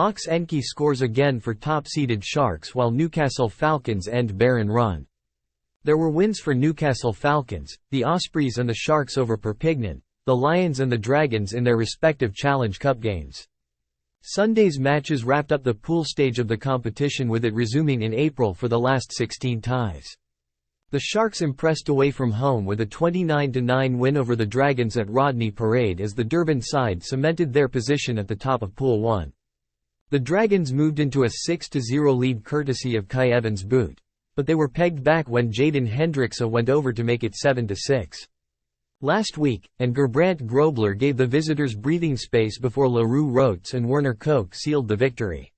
Nche scores again for top-seeded Sharks while Newcastle Falcons end barren run. There were wins for Newcastle Falcons, the Ospreys and the Sharks over Perpignan, the Lions and the Dragons in their respective Challenge Cup games. Sunday's matches wrapped up the pool stage of the competition with it resuming in April for the last 16 ties. The Sharks impressed away from home with a 29-9 win over the Dragons at Rodney Parade as the Durban side cemented their position at the top of Pool 1. The Dragons moved into a 6-0 lead courtesy of Kai Evans' boot, but they were pegged back when Jayden Hendrickse went over to make it 7-6. Last week, and Gerbrand Grobler gave the visitors breathing space before Leroux Roets and Werner Koch sealed the victory.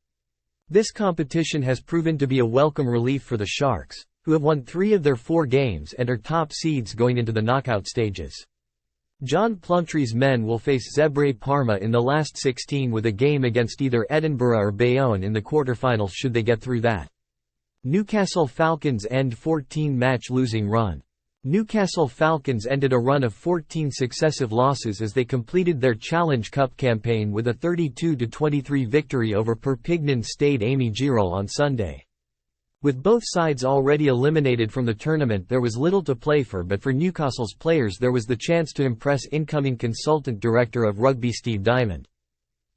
This competition has proven to be a welcome relief for the Sharks, who have won 3 of their 4 games and are top seeds going into the knockout stages. John Plumtree's men will face Zebre Parma in the last 16 with a game against either Edinburgh or Bayonne in the quarterfinals should they get through that. Newcastle Falcons end 14-match losing run. Newcastle Falcons ended a run of 14 successive losses as they completed their Challenge Cup campaign with a 32-23 victory over Perpignan Stade Amy Giral on Sunday. With both sides already eliminated from the tournament, there was little to play for, but for Newcastle's players there was the chance to impress incoming consultant director of rugby Steve Diamond.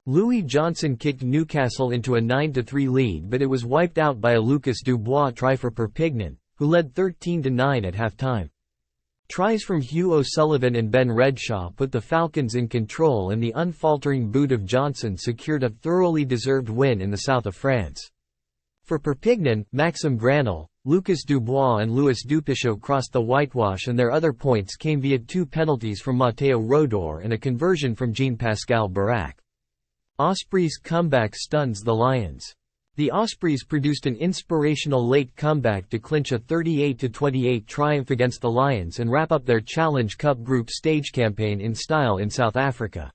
Louis Johnson kicked Newcastle into a 9-3 lead, but it was wiped out by a Lucas Dubois try for Perpignan, who led 13-9 at half-time. Tries from Hugh O'Sullivan and Ben Redshaw put the Falcons in control, and the unfaltering boot of Johnson secured a thoroughly deserved win in the south of France. For Perpignan, Maxime Granel, Lucas Dubois and Louis Dupichot crossed the whitewash, and their other points came via 2 penalties from Matteo Rodor and a conversion from Jean-Pascal Barak. Ospreys' comeback stuns the Lions. The Ospreys produced an inspirational late comeback to clinch a 38-28 triumph against the Lions and wrap up their Challenge Cup group stage campaign in style in South Africa.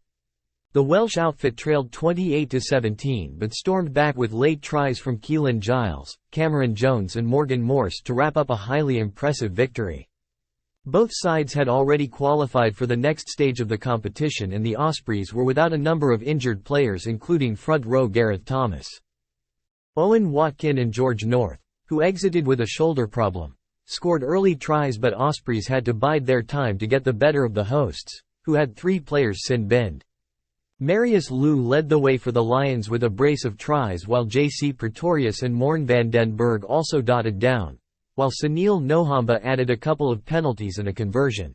The Welsh outfit trailed 28-17 but stormed back with late tries from Keelan Giles, Cameron Jones and Morgan Morse to wrap up a highly impressive victory. Both sides had already qualified for the next stage of the competition, and the Ospreys were without a number of injured players including front row Gareth Thomas. Owen Watkin and George North, who exited with a shoulder problem, scored early tries, but Ospreys had to bide their time to get the better of the hosts, who had 3 players sin-binned. Marius Lou led the way for the Lions with a brace of tries, while J.C. Pretorius and Morn van den Berg also dotted down, while Sunil Nohamba added a couple of penalties and a conversion.